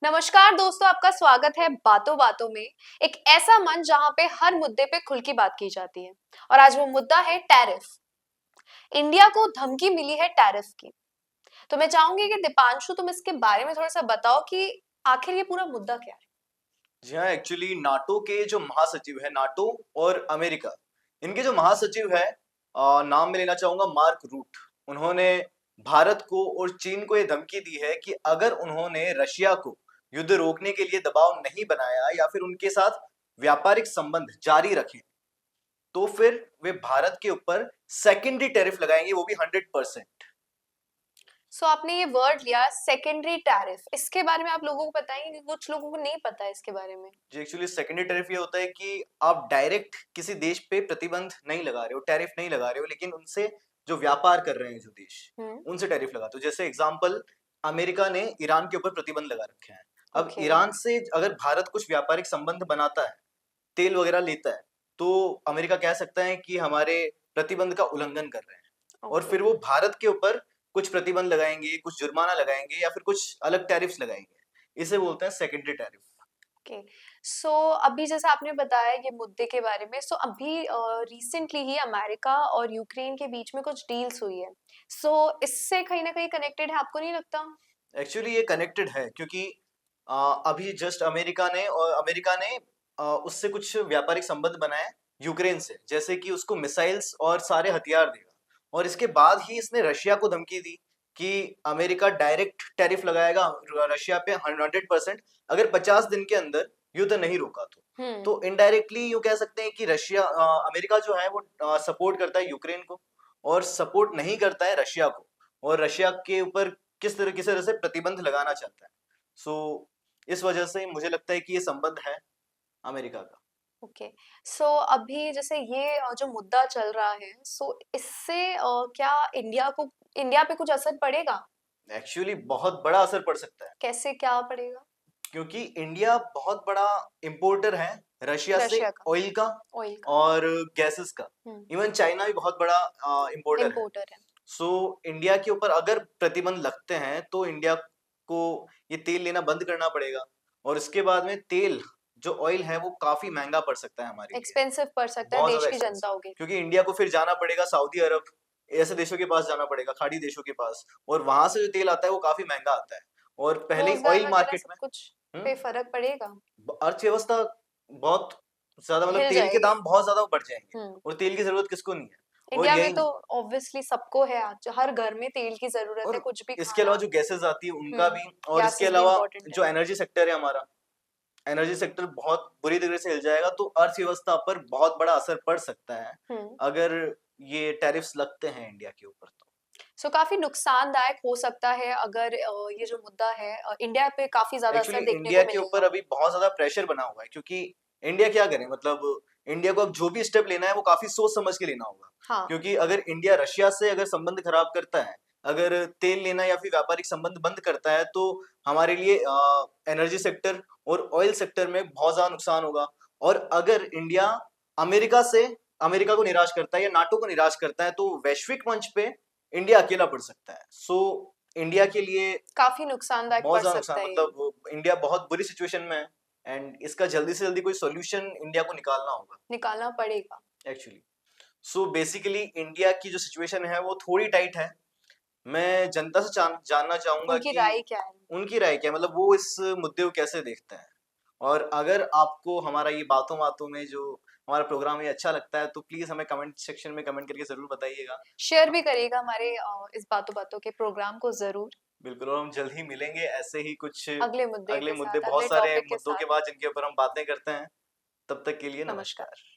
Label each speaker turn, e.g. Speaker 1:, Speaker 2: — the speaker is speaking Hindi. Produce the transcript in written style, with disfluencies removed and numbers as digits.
Speaker 1: नमस्कार दोस्तों, आपका स्वागत है बातों बातों में। एक ऐसा मंच जहां पे हर मुद्दे पे खुल की बात की जाती है। और आज वो मुद्दा है टैरिफ। इंडिया को धमकी मिली है टैरिफ की। तो मैं चाहूंगी कि दीपांशु तुम इसके बारे में थोड़ा सा बताओ कि आखिर ये पूरा मुद्दा क्या है।
Speaker 2: जी हाँ, एक्चुअली नाटो के जो महासचिव है, नाटो और अमेरिका, इनके जो महासचिव है, नाम में लेना चाहूंगा मार्क रूट। उन्होंने भारत को और चीन को ये धमकी दी है कि अगर उन्होंने रशिया को युद्ध रोकने के लिए दबाव नहीं बनाया या फिर उनके साथ व्यापारिक संबंध जारी रखे, तो फिर वे भारत के ऊपर सेकेंडरी टैरिफ लगाएंगे, वो भी 100%।
Speaker 1: सो आपने ये वर्ड लिया सेकेंडरी टैरिफ, इसके बारे में आप लोगों को बताएंगे कि कुछ लोगों को नहीं पता है इसके बारे में।
Speaker 2: जी, एक्चुअली सेकेंडरी टैरिफ ये होता है कि आप डायरेक्ट किसी देश पे प्रतिबंध नहीं लगा रहे हो, टैरिफ नहीं लगा रहे हो, लेकिन उनसे जो व्यापार कर रहे हैं जो देश,
Speaker 1: हम्म।
Speaker 2: उनसे टैरिफ लगाते हो। जैसे एग्जांपल, अमेरिका ने ईरान के ऊपर प्रतिबंध लगा रखे हैं। अब
Speaker 1: ओके।
Speaker 2: ईरान से अगर भारत कुछ व्यापारिक संबंध बनाता है, तेल वगैरह लेता है, तो अमेरिका कह सकता है कि हमारे प्रतिबंध का उल्लंघन कर रहे हैं, और
Speaker 1: ओके।
Speaker 2: फिर वो भारत के ऊपर कुछ प्रतिबंध लगाएंगे, कुछ जुर्माना लगाएंगे या फिर कुछ अलग टैरिफ्स लगाएंगे। इसे बोलते हैं सेकेंडरी टैरिफ।
Speaker 1: ओके। सो अभी जैसा आपने बताया ये मुद्दे के बारे में, सो अभी रिसेंटली ही अमेरिका और यूक्रेन के बीच में कुछ डील्स हुई है। सो इससे कहीं ना कहीं कनेक्टेड है, आपको नहीं लगता?
Speaker 2: एक्चुअली ये कनेक्टेड है, क्योंकि अभी जस्ट अमेरिका ने उससे कुछ व्यापारिक संबंध बनाए यूक्रेन से, जैसे कि उसको मिसाइल्स और सारे हथियार देगा। और इसके बाद ही इसने रशिया को धमकी दी कि अमेरिका डायरेक्ट टैरिफ लगाएगा रशिया पे 100%, अगर 50 दिन के अंदर युद्ध नहीं रोका तो।
Speaker 1: हम्म।
Speaker 2: तो इनडायरेक्टली यूं कह सकते हैं कि अमेरिका जो है वो सपोर्ट करता है यूक्रेन को, और सपोर्ट नहीं करता है रशिया को, और रशिया के ऊपर किस तरह से प्रतिबंध लगाना चाहता है। सो इस वजह से मुझे लगता है कि ये संबंध है अमेरिका का।
Speaker 1: ओके। सो अभी जैसे ये जो मुद्दा चल रहा है, सो इससे क्या इंडिया पे कुछ असर पड़ेगा?
Speaker 2: एक्चुअली बहुत बड़ा असर पड़ सकता है,
Speaker 1: कैसे, क्या पड़ेगा?
Speaker 2: क्योंकि इंडिया बहुत बड़ा इंपोर्टर है रशिया से,
Speaker 1: रशिया का
Speaker 2: ऑयल का
Speaker 1: ऑयल का।
Speaker 2: और गैसेस का।
Speaker 1: हम्म।
Speaker 2: इवन चाइना भी बहुत बड़ा इंपोर्टर है।
Speaker 1: इम्पोर्टर है।
Speaker 2: सो इंडिया के ऊपर अगर प्रतिबंध लगते हैं तो इंडिया को ये तेल लेना बंद करना पड़ेगा, और इसके बाद में तेल, जो ऑयल है, वो काफी महंगा पड़ सकता है हमारे लिए,
Speaker 1: एक्सपेंसिव पड़ सकता है
Speaker 2: बहुत
Speaker 1: देश
Speaker 2: ज्यादा
Speaker 1: की जनता
Speaker 2: एक्सपेंसिव।
Speaker 1: होगी।
Speaker 2: क्योंकि इंडिया को फिर जाना पड़ेगा सऊदी अरब, ऐसे देशों के पास जाना पड़ेगा, खाड़ी देशों के पास, और वहां से जो तेल आता है वो काफी महंगा आता है। और पहले ही
Speaker 1: रोजगार
Speaker 2: ऑयल
Speaker 1: वगैरह
Speaker 2: मार्केट
Speaker 1: सब
Speaker 2: में
Speaker 1: कुछ
Speaker 2: हम्म,
Speaker 1: पे फर्क पड़ेगा।
Speaker 2: अर्थव्यवस्था बहुत ज्यादा, मतलब
Speaker 1: हिल
Speaker 2: तेल के
Speaker 1: जाएगी।
Speaker 2: दाम बहुत ज्यादा बढ़ जाएंगे,
Speaker 1: हम्म।
Speaker 2: और तेल की जरूरत किसको नहीं है। और
Speaker 1: इंडिया में
Speaker 2: यही
Speaker 1: तो ऑब्वियसली सबको है, आज हर घर में तेल की जरूरत है,
Speaker 2: और
Speaker 1: कुछ भी
Speaker 2: इसके
Speaker 1: खाना।
Speaker 2: अलावा जो गैसेस आती है उनका
Speaker 1: हम्म।
Speaker 2: भी, और इसके
Speaker 1: गैसेस भी
Speaker 2: अलावा
Speaker 1: इम्पोर्टेंट है।
Speaker 2: जो एनर्जी सेक्टर है हमारा, एनर्जी सेक्टर बहुत बुरी तरह से हिल जाएगा, तो अर्थव्यवस्था पर बहुत बड़ा असर पड़ सकता है
Speaker 1: हम्म।
Speaker 2: अगर ये टैरिफ्स लगते हैं इंडिया के ऊपर तो।
Speaker 1: सो काफी नुकसानदायक हो सकता है अगर ये जो मुद्दा है इंडिया पे काफी ज्यादा
Speaker 2: एक्चुअली
Speaker 1: असर देखने
Speaker 2: इंडिया
Speaker 1: को
Speaker 2: के ऊपर
Speaker 1: मिलेगा।
Speaker 2: अभी बहुत ज्यादा प्रेशर बना हुआ है, क्योंकि इंडिया क्या करे, मतलब इंडिया को अब जो भी स्टेप लेना है वो काफी सोच समझ के लेना होगा।
Speaker 1: हाँ।
Speaker 2: क्योंकि अगर इंडिया रशिया से अगर संबंध खराब करता है, अगर तेल लेना या फिर व्यापारिक संबंध बंद करता है, तो हमारे लिए एनर्जी सेक्टर और ऑयल सेक्टर में बहुत ज्यादा नुकसान होगा। और अगर इंडिया अमेरिका से अमेरिका को निराश करता है या नाटो को निराश करता है, तो वैश्विक मंच पे इंडिया अकेला पड़ सकता है। सो इंडिया के लिए
Speaker 1: काफी नुकसानदायक
Speaker 2: बहुत
Speaker 1: पड़
Speaker 2: ज्यादा नुकसान,
Speaker 1: सकता है ये।
Speaker 2: मतलब इंडिया बहुत बुरी सिचुएशन में है, एंड इसका जल्दी से जल्दी कोई सॉल्यूशन इंडिया को निकालना होगा
Speaker 1: निकालना पड़ेगा।
Speaker 2: एक्चुअली। सो बेसिकली इंडिया की जो सिचुएशन है वो थोड़ी टाइट है। मैं जनता से जानना चाहूंगा
Speaker 1: उनकी
Speaker 2: कि
Speaker 1: राय क्या है?
Speaker 2: उनकी राय क्या है, मतलब वो इस मुद्दे को कैसे देखते हैं। और अगर आपको हमारा ये बातों बातों में जो हमारा प्रोग्राम है अच्छा लगता है, तो प्लीज हमें कमेंट सेक्शन में कमेंट करके जरूर बताइएगा।
Speaker 1: शेयर भी करिएगा हमारे इस बातों बातों के प्रोग्राम को जरूर।
Speaker 2: बिल्कुल, और हम जल्द ही मिलेंगे ऐसे ही कुछ
Speaker 1: अगले मुद्दे
Speaker 2: अगले
Speaker 1: के
Speaker 2: मुद्दे,
Speaker 1: साथ,
Speaker 2: बहुत
Speaker 1: अगले
Speaker 2: सारे
Speaker 1: टॉपिक के
Speaker 2: मुद्दों
Speaker 1: साथ।
Speaker 2: के बाद जिनके ऊपर हम बातें करते हैं। तब तक के लिए
Speaker 1: नमस्कार।
Speaker 2: नमस्कार।